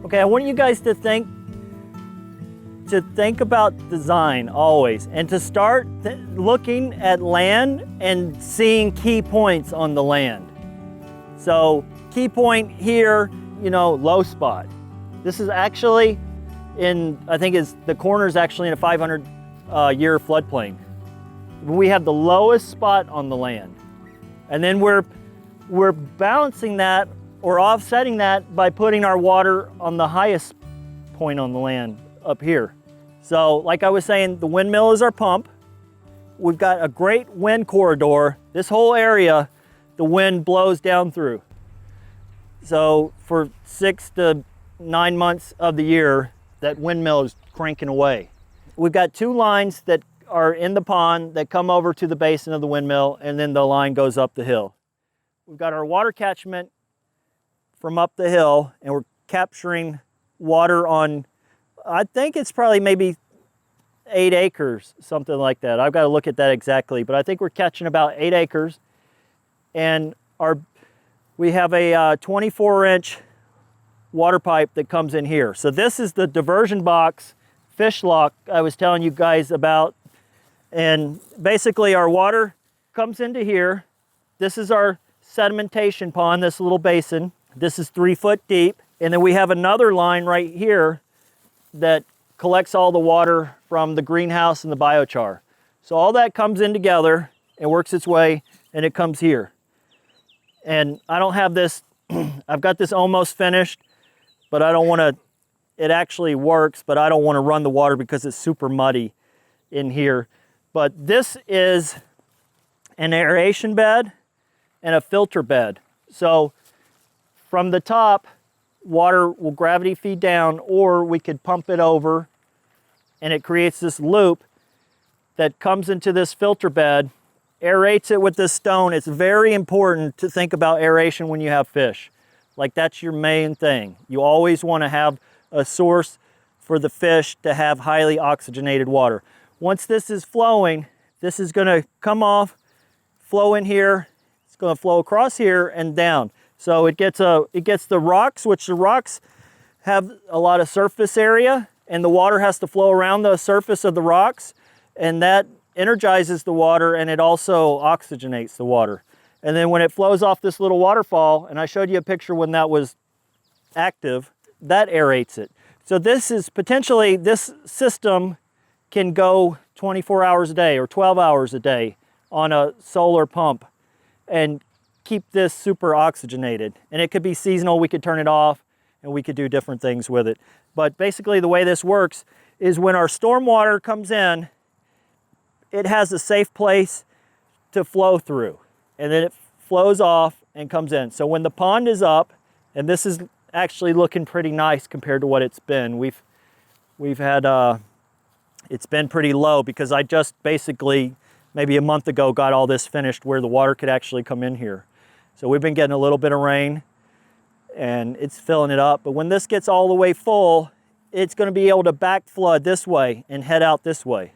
Okay, I want you guys to think about design always, and to start looking at land and seeing key points on the land. So key point here, you know, low spot. This is actually I think the corner is actually in a 500 year floodplain. We have the lowest spot on the land. And then we're balancing that or offsetting that by putting our water on the highest point on the land up here. So like I was saying, the windmill is our pump. We've got a great wind corridor. This whole area, the wind blows down through. So for 6 to 9 months of the year, that windmill is cranking away. We've got 2 lines that are in the pond that come over to the basin of the windmill, and then the line goes up the hill. We've got our water catchment from up the hill, and we're capturing water on, I think it's probably maybe 8 acres, something like that. I've got to look at that exactly, but I think we're catching about 8 acres. And we have a 24-inch water pipe that comes in here. So this is the diversion box fish lock I was telling you guys about. And basically our water comes into here. This is our sedimentation pond, this little basin. This is 3 foot deep. And then we have another line right here that collects all the water from the greenhouse and the biochar. So all that comes in together and works its way, and it comes here. And I don't have this, I've got this almost finished, but I don't want to, it actually works, but I don't want to run the water because it's super muddy in here. But this is an aeration bed and a filter bed. So from the top, water will gravity feed down, or we could pump it over, and it creates this loop that comes into this filter bed, aerates it with this stone. It's very important to think about aeration when you have fish. Like, that's your main thing. You always want to have a source for the fish to have highly oxygenated water. Once this is flowing, this is going to come off, flow in here, it's going to flow across here and down. So it gets the rocks, which the rocks have a lot of surface area, and the water has to flow around the surface of the rocks, and that energizes the water, and it also oxygenates the water. And then when it flows off this little waterfall, and I showed you a picture when that was active, that aerates it. So this is potentially, this system can go 24 hours a day or 12 hours a day on a solar pump and keep this super oxygenated. And it could be seasonal, we could turn it off, and we could do different things with it. But basically the way this works is when our storm water comes in, it has a safe place to flow through, and then it flows off and comes in. So when the pond is up, and this is actually looking pretty nice compared to what it's been. We've had, it's been pretty low because I just basically maybe a month ago got all this finished where the water could actually come in here. So we've been getting a little bit of rain and it's filling it up. But when this gets all the way full, it's going to be able to back flood this way and head out this way.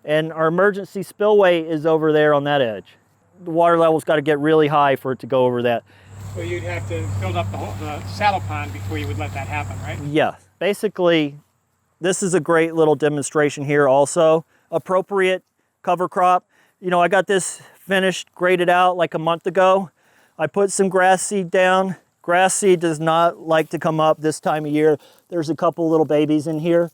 And our emergency spillway is over there on that edge. The water level's got to get really high for it to go over that. So you'd have to build up the saddle pond before you would let that happen, right? Yeah, basically, this is a great little demonstration here also. Appropriate cover crop. You know, I got this finished, graded out like a month ago. I put some grass seed down. Grass seed does not like to come up this time of year. There's a couple little babies in here,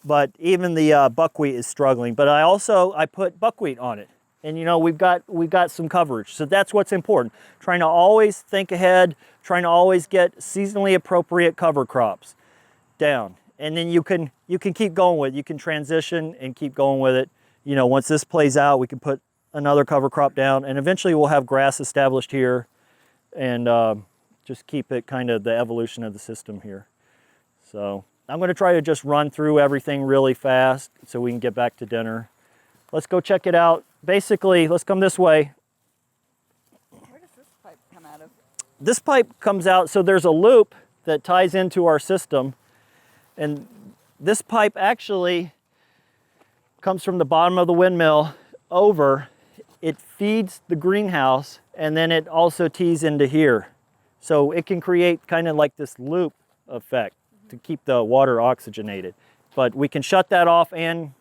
but even the buckwheat is struggling. But I put buckwheat on it. And you know, we've got some coverage. So that's what's important. Trying to always think ahead, trying to always get seasonally appropriate cover crops down. And then you can keep going with it. You can transition and keep going with it. You know, once this plays out, we can put another cover crop down, and eventually we'll have grass established here and just keep it kind of the evolution of the system here. So I'm going to try to just run through everything really fast so we can get back to dinner. Let's go check it out. Basically, let's come this way. Where does this pipe come out of? This pipe comes out, so there's a loop that ties into our system. And this pipe actually comes from the bottom of the windmill over. It feeds the greenhouse, and then it also tees into here. So it can create kind of like this loop effect to keep the water oxygenated. But we can shut that off and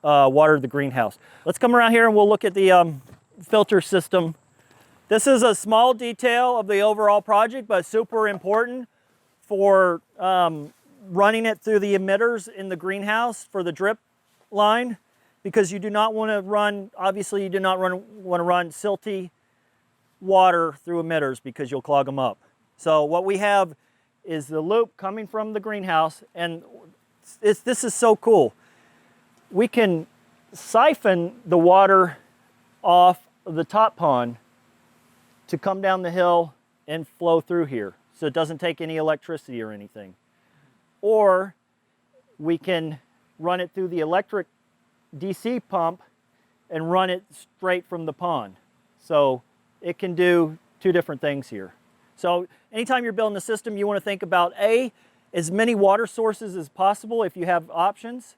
water the greenhouse. Let's come around here and we'll look at the filter system. This is a small detail of the overall project, but super important for running it through the emitters in the greenhouse for the drip line, because you do not want to run, obviously you do not want to run silty water through emitters because you'll clog them up. So what we have is the loop coming from the greenhouse, and this is so cool. We can siphon the water off of the top pond to come down the hill and flow through here, so it doesn't take any electricity or anything. Or we can run it through the electric DC pump and run it straight from the pond. So it can do two different things here. So anytime you're building a system, you want to think about as many water sources as possible if you have options,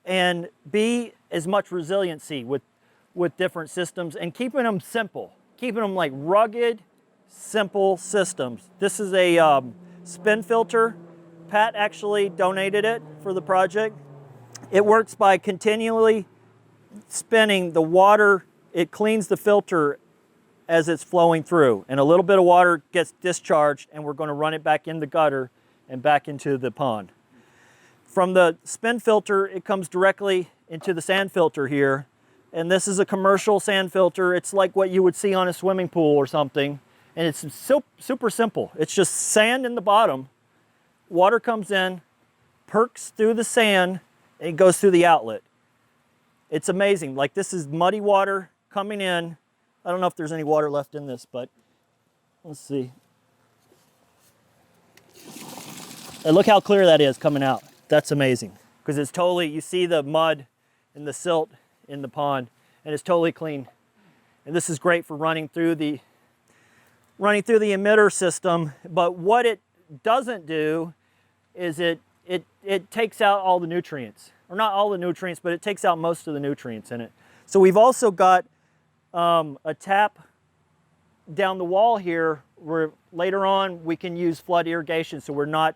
and B, as much resiliency with different systems, and keeping them simple, keeping them like rugged, simple systems. This is a spin filter. Pat actually donated it for the project. It works by continually spinning the water. It cleans the filter as it's flowing through, and a little bit of water gets discharged, and we're going to run it back in the gutter and back into the pond. From the spin filter, it comes directly into the sand filter here, and this is a commercial sand filter. It's like what you would see on a swimming pool or something, and it's super simple. It's just sand in the bottom. Water comes in, perks through the sand, and it goes through the outlet. It's amazing. Like, this is muddy water coming in. I don't know if there's any water left in this, but let's see. And look how clear that is coming out. That's amazing, because it's totally, you see the mud and the silt in the pond, and it's totally clean. And this is great for running through the emitter system. But what it doesn't do is it takes out all the nutrients, or not all the nutrients, but it takes out most of the nutrients in it. So we've also got a tap down the wall here where later on we can use flood irrigation, so we're not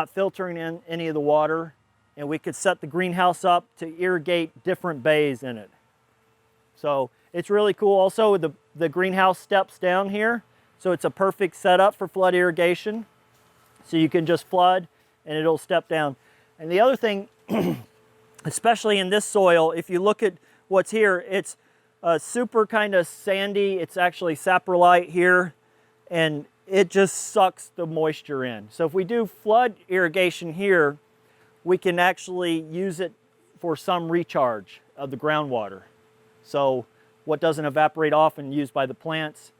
filtering in any of the water, and we could set the greenhouse up to irrigate different bays in it. So it's really cool. Also, the greenhouse steps down here, so it's a perfect setup for flood irrigation. So you can just flood and it'll step down. And the other thing, especially in this soil, if you look at what's here, it's super kind of sandy. It's actually saprolite here, and it just sucks the moisture in. So if we do flood irrigation here, we can actually use it for some recharge of the groundwater. So what doesn't evaporate off and used by the plants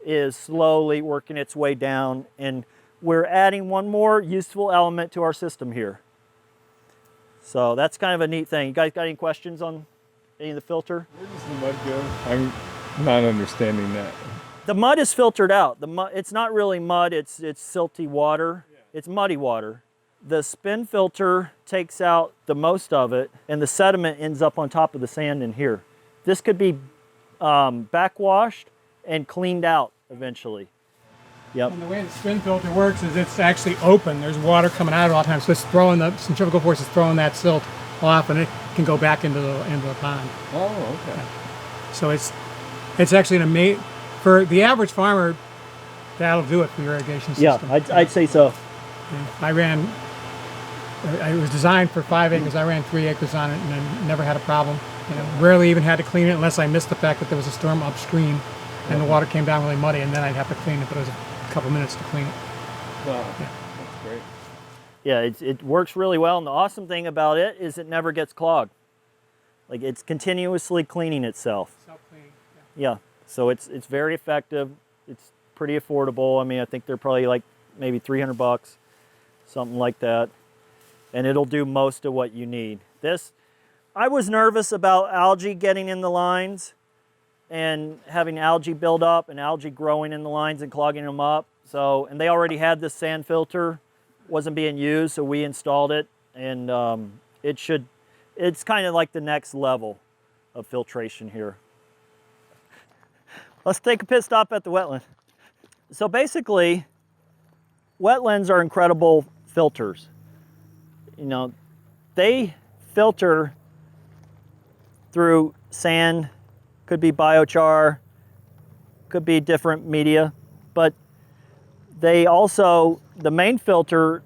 is slowly working its way down, and we're adding one more useful element to our system here. So that's kind of a neat thing. You guys got any questions on any of the filter? Where does the mud go? I'm not understanding that. The mud is filtered out. It's not really mud, it's silty water. Yeah. It's muddy water. The spin filter takes out the most of it, and the sediment ends up on top of the sand in here. This could be backwashed and cleaned out eventually. Yep. And the way the spin filter works is it's actually open. There's water coming out at all times, so it's throwing the centrifugal force is throwing that silt off, and it can go back into the pond. Oh, okay. Yeah. So it's actually for the average farmer, that'll do it for your irrigation system. Yeah, I'd say so. Yeah. It was designed for 5 acres. I ran 3 acres on it, and I never had a problem. Rarely even had to clean it unless I missed the fact that there was a storm upstream, and the water came down really muddy, and then I'd have to clean it, but it was a couple minutes to clean it. Wow, yeah. That's great. Yeah, it works really well, and the awesome thing about it is it never gets clogged. Like, it's continuously cleaning itself. Self-cleaning. Yeah, so it's very effective. It's pretty affordable. I mean, I think they're probably like maybe $300, something like that, and it'll do most of what you need. I was nervous about algae getting in the lines and having algae build up and algae growing in the lines and clogging them up. So, and they already had this sand filter, wasn't being used, so we installed it, and it's kind of like the next level of filtration here. Let's take a pit stop at the wetland. So basically, wetlands are incredible filters. You know, they filter through sand, could be biochar, could be different media, but they also, the main filter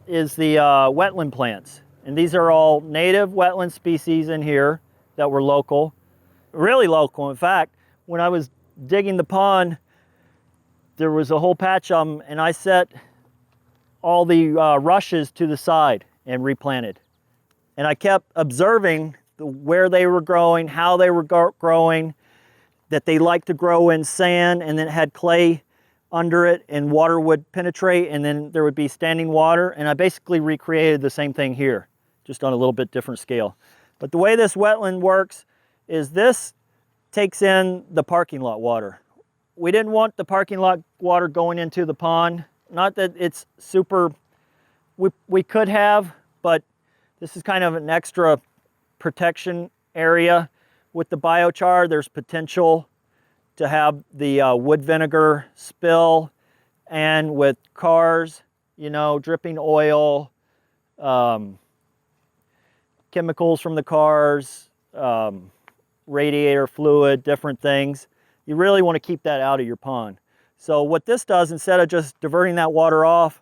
is the wetland plants. And these are all native wetland species in here that were local, really local. In fact, when I was digging the pond, there was a whole patch of them, and I set all the rushes to the side and replanted. And I kept observing where they were growing, how they were growing, that they like to grow in sand, and then it had clay under it, and water would penetrate, and then there would be standing water. And I basically recreated the same thing here, just on a little bit different scale. But the way this wetland works is this takes in the parking lot water. We didn't want the parking lot water going into the pond. Not that it's super, we could have, but this is kind of an extra protection area. With the biochar, there's potential to have the wood vinegar spill, and with cars, you know, dripping oil, chemicals from the cars, radiator fluid, different things. You really want to keep that out of your pond. So what this does, instead of just diverting that water off,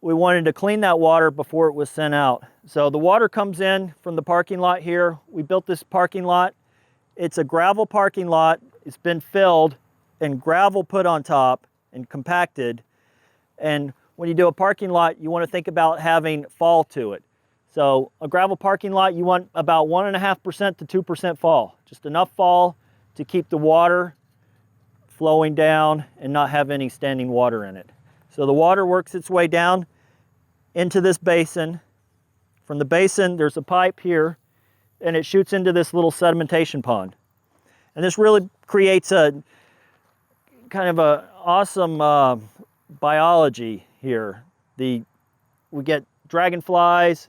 we wanted to clean that water before it was sent out. So the water comes in from the parking lot here. We built this parking lot. It's a gravel parking lot. It's been filled and gravel put on top and compacted. And when you do a parking lot, you want to think about having fall to it. So a gravel parking lot, you want about 1.5% to 2% fall. Just enough fall to keep the water flowing down and not have any standing water in it. So the water works its way down into this basin. From the basin, there's a pipe here, and it shoots into this little sedimentation pond. And this really creates a kind of a awesome biology here. We get dragonflies,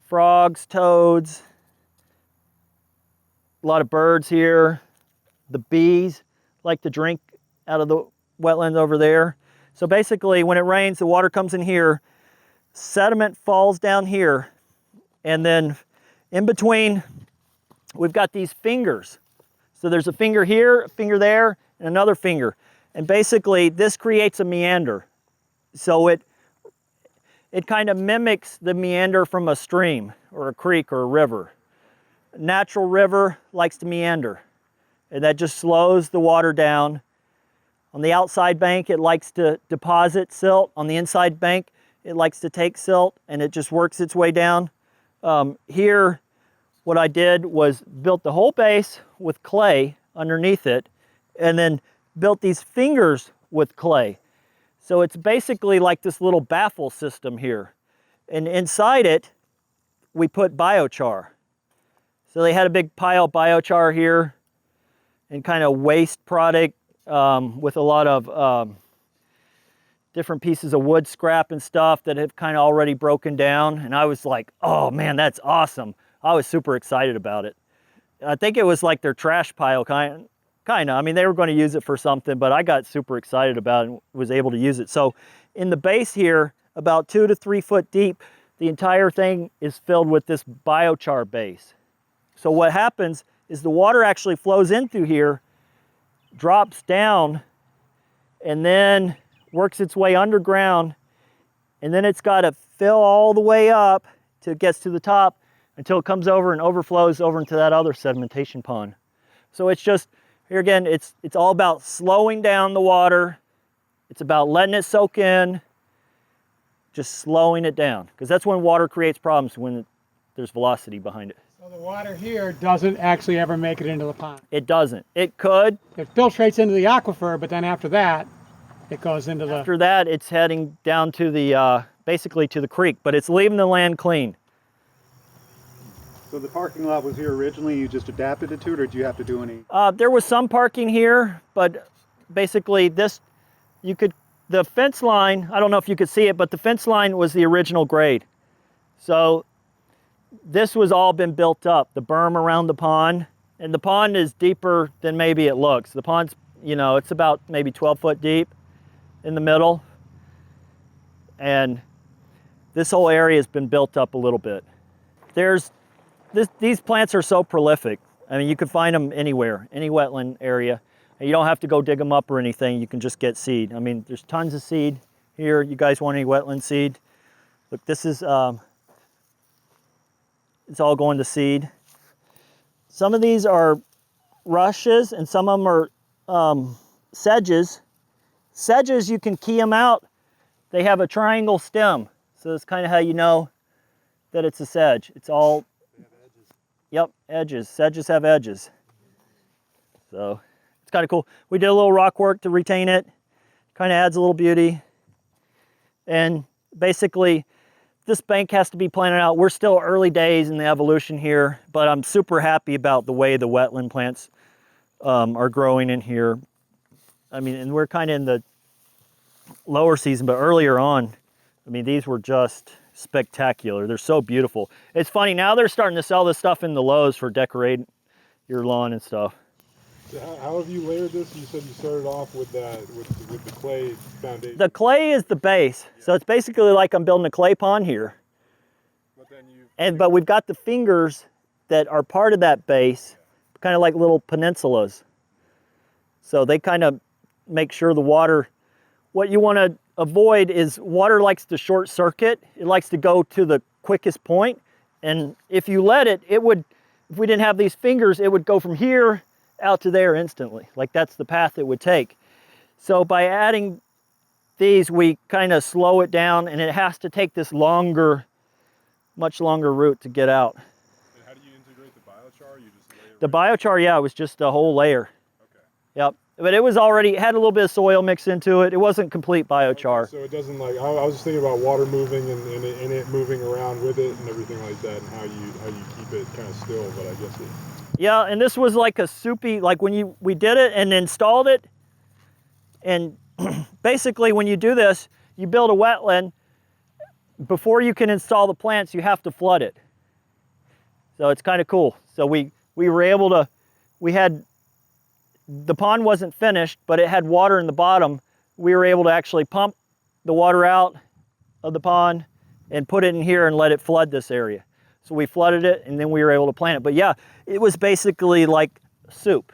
frogs, toads, a lot of birds here. The bees like to drink out of the wetlands over there. So basically, when it rains, the water comes in here, sediment falls down here, and then in between, we've got these fingers. So there's a finger here, a finger there, and another finger. And basically, this creates a meander. So it kind of mimics the meander from a stream or a creek or a river. A natural river likes to meander, and that just slows the water down. On the outside bank, it likes to deposit silt. On the inside bank, it likes to take silt, and it just works its way down. Here, what I did was built the whole base with clay underneath it, and then built these fingers with clay. So it's basically like this little baffle system here. And inside it, we put biochar. So they had a big pile of biochar here and kind of waste product with a lot of different pieces of wood scrap and stuff that have kind of already broken down. And I was like, oh man, that's awesome. I was super excited about it. I think it was like their trash pile kind of. I mean, they were going to use it for something, but I got super excited about it and was able to use it. So in the base here, about 2 to 3 foot deep, the entire thing is filled with this biochar base. So what happens is the water actually flows in through here, drops down, and then works its way underground, and then it's got to fill all the way up till it gets to the top until it comes over and overflows over into that other sedimentation pond. So it's just, here again, it's all about slowing down the water. It's about letting it soak in, just slowing it down. Because that's when water creates problems, when there's velocity behind it. So the water here doesn't actually ever make it into the pond. It doesn't. It could. It filtrates into the aquifer, but then after that, it goes into the... After that, it's heading down to the, basically to the creek, but it's leaving the land clean. So the parking lot was here originally, you just adapted it to it, or did you have to do any? There was some parking here, but basically this, the fence line, I don't know if you could see it, but the fence line was the original grade. So this was all been built up, the berm around the pond, and the pond is deeper than maybe it looks. The pond's You know, it's about maybe 12 foot deep in the middle. And this whole area has been built up a little bit. These plants are so prolific. I mean, you can find them anywhere, any wetland area. And you don't have to go dig them up or anything. You can just get seed. I mean, there's tons of seed here. You guys want any wetland seed? Look, this is, it's all going to seed. Some of these are rushes and some of them are sedges. Sedges, you can key them out. They have a triangle stem. So that's kind of how you know that it's a sedge. It's all, yep, edges. Sedges have edges. So it's kind of cool. We did a little rock work to retain it. Kind of adds a little beauty. And basically, this bank has to be planted out. We're still early days in the evolution here, but I'm super happy about the way the wetland plants are growing in here. I mean, and we're kind of in the lower season, but earlier on, I mean, these were just spectacular. They're so beautiful. It's funny, now they're starting to sell this stuff in the Lowe's for decorating your lawn and stuff. How have you layered this? You said you started off with that, with the clay foundation. The clay is the base. Yeah. So it's basically like I'm building a clay pond here. But we've got the fingers that are part of that base, kind of like little peninsulas. So they kind of make sure the water, what you want to avoid is water likes to short circuit. It likes to go to the quickest point. And if you let it, it would, if we didn't have these fingers, it would go from here out to there instantly. Like that's the path it would take. So by adding these, we kind of slow it down, and it has to take this longer, much longer route to get out. And how do you integrate the biochar? You just layer the biochar, yeah, it was just a whole layer. Okay. Yep. But it was already, had a little bit of soil mixed into it. It wasn't complete biochar. Okay, so it doesn't like, I was just thinking about water moving and it moving around with it and everything like that, and how you keep it kind of still, but I guess it... Yeah, and this was like a soupy, like when we did it and installed it, and basically when you do this, you build a wetland, before you can install the plants, you have to flood it. So it's kind of cool. So we were able to, the pond wasn't finished, but it had water in the bottom. We were able to actually pump the water out of the pond and put it in here and let it flood this area. So we flooded it, and then we were able to plant it. But yeah, it was basically like soup.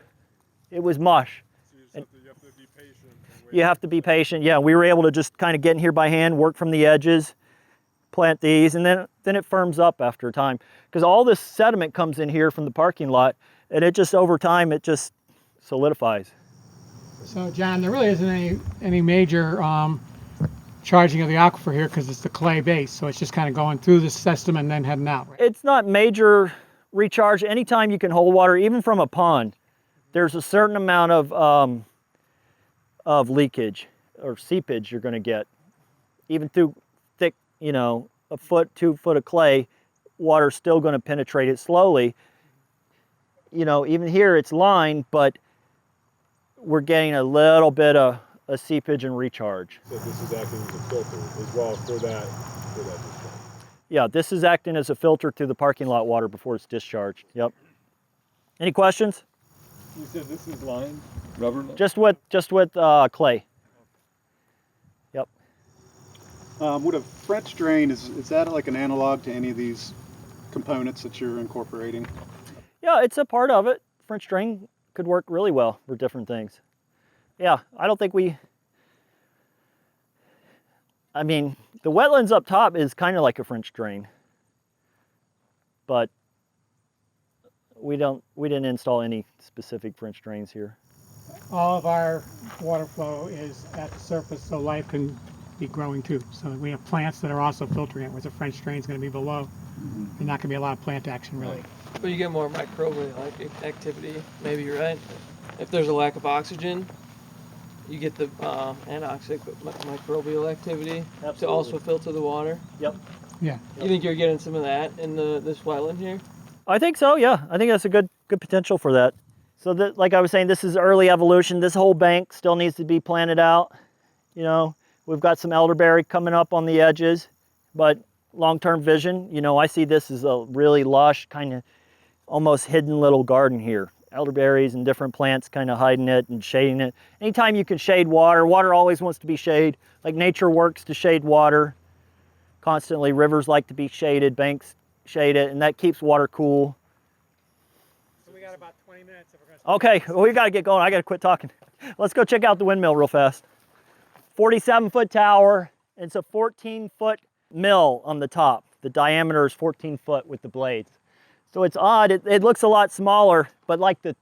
It was mush. So you have to be patient. You have to be patient. Yeah, we were able to just kind of get in here by hand, work from the edges, plant these, and then it firms up after a time. Because all this sediment comes in here from the parking lot, and it just, over time, it just solidifies. So John, there really isn't any major charging of the aquifer here because it's the clay base, so it's just kind of going through the system and then heading out, right? It's not major recharge. Anytime you can hold water, even from a pond, there's a certain amount of leakage or seepage you're going to get. Even through thick, you know, a foot, 2 foot of clay, water's still going to penetrate it slowly. You know, even here it's lined, but we're getting a little bit of a seepage and recharge. So this is acting as a filter as well for that discharge. Yeah, this is acting as a filter to the parking lot water before it's discharged. Yep. Any questions? You said this is lined, rubber? Just with clay. Yep. Would a French drain, is that like an analog to any of these components that you're incorporating? Yeah, it's a part of it. French drain could work really well for different things. Yeah, I don't think I mean, the wetlands up top is kind of like a French drain, but we didn't install any specific French drains here. All of our water flow is at the surface, so life can be growing too. So we have plants that are also filtering it, whereas the French drain is going to be below. There's not going to be a lot of plant action, really. But you get more microbial activity, maybe you're right. If there's a lack of oxygen, you get the anoxic microbial activity to also filter the water. Yep. Yeah. You think you're getting some of that in this wetland here? I think so, yeah. I think that's a good potential for that. So that, like I was saying, this is early evolution. This whole bank still needs to be planted out. You know, we've got some elderberry coming up on the edges, but long-term vision, you know, I see this as a really lush, kind of almost hidden little garden here elderberries and different plants kind of hiding it and shading it. Anytime you can shade water, water always wants to be shade. Like nature works to shade water constantly. Rivers like to be shaded, banks shade it, and that keeps water cool. So we got about 20 minutes if we're going to Okay, well, we got to get going. I got to quit talking. Let's go check out the windmill real fast. 47-foot tower. It's a 14-foot mill on the top. The diameter is 14 foot with the blades. So it's odd. It looks a lot smaller, but like the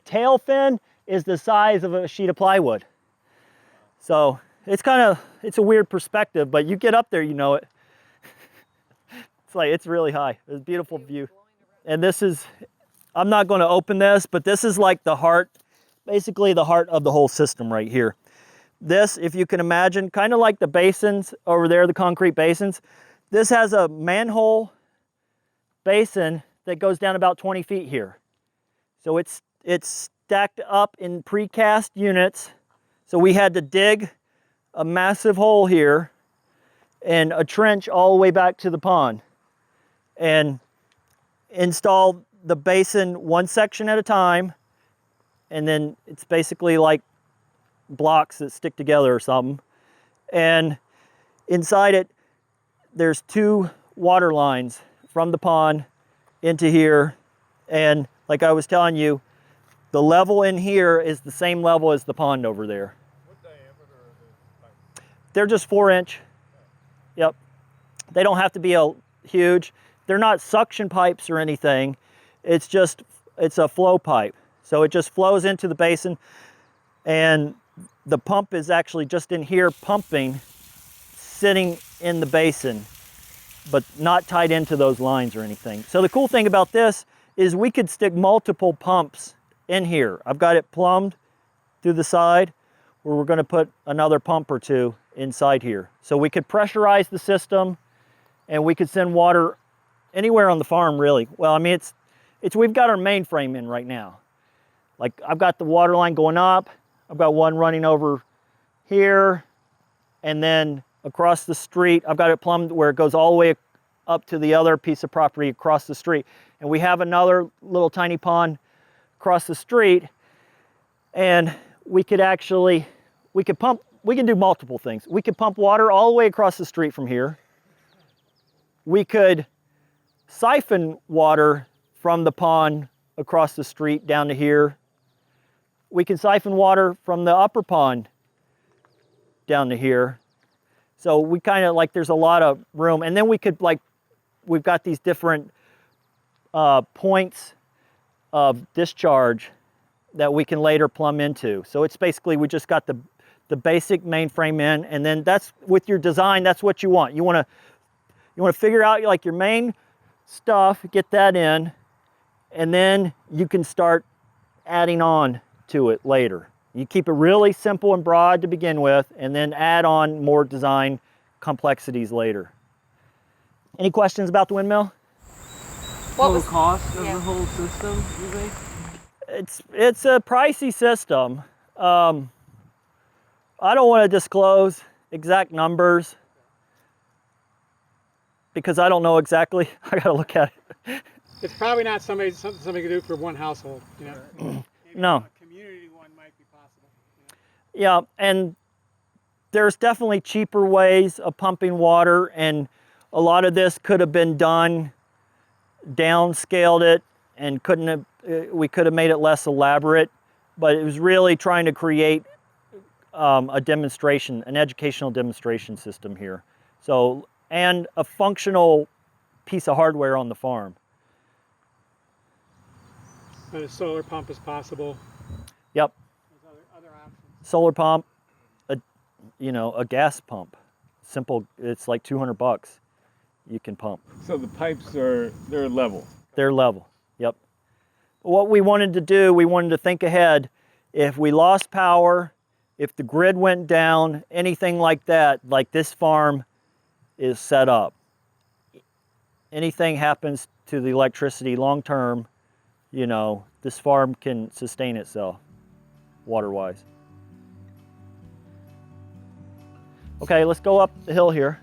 tail fin is the size of a sheet of plywood. So it's a weird perspective, but you get up there, you know it. It's really high. It's a beautiful view. And this is, I'm not going to open this, but this is like the heart, basically the heart of the whole system right here. This, if you can imagine, kind of like the basins over there, the concrete basins. This has a manhole basin that goes down about 20 feet here. So it's stacked up in precast units. So we had to dig a massive hole here and a trench all the way back to the pond and install the basin one section at a time. And then it's basically like blocks that stick together or something. And inside it, there's 2 water lines from the pond into here. And like I was telling you, the level in here is the same level as the pond over there. What diameter are the pipes? They're just 4-inch. Yep. They don't have to be huge. They're not suction pipes or anything. It's a flow pipe. So it just flows into the basin, and the pump is actually just in here pumping, sitting in the basin, but not tied into those lines or anything. So the cool thing about this is we could stick multiple pumps in here. I've got it plumbed through the side where we're going to put another pump or 2 inside here. So we could pressurize the system and we could send water anywhere on the farm really. Well, I mean, we've got our main frame in right now. Like I've got the water line going up. I've got one running over here, and then across the street, I've got it plumbed where it goes all the way up to the other piece of property across the street. And we have another little tiny pond across the street, and we can do multiple things. We could pump water all the way across the street from here. We could siphon water from the pond across the street down to here. We can siphon water from the upper pond down to here. So we kind of there's a lot of room. And then we could we've got these different points of discharge that we can later plumb into. So it's basically, we just got the basic mainframe in, and then that's, with your design, that's what you want. You want to figure out your main stuff, get that in, and then you can start adding on to it later. You keep it really simple and broad to begin with, and then add on more design complexities later. Any questions about the windmill? Total cost of the whole system, you think? It's a pricey system. I don't want to disclose exact numbers because I don't know exactly. I got to look at it. It's probably not something can do for one household, you know. Maybe No. A community one might be possible. Yeah, and there's definitely cheaper ways of pumping water, and a lot of this could have been done, downscaled it, and we could have made it less elaborate, but it was really trying to create a demonstration, an educational demonstration system here. So, and a functional piece of hardware on the farm. But a solar pump is possible. Yep. There's other options. Solar pump, a gas pump. Simple, it's like $200 you can pump. So the pipes they're level. They're level, yep. What we wanted to do, we wanted to think ahead. If we lost power, if the grid went down, anything like that, like this farm is set up. Anything happens to the electricity long term, this farm can sustain itself water-wise. Okay, let's go up the hill here.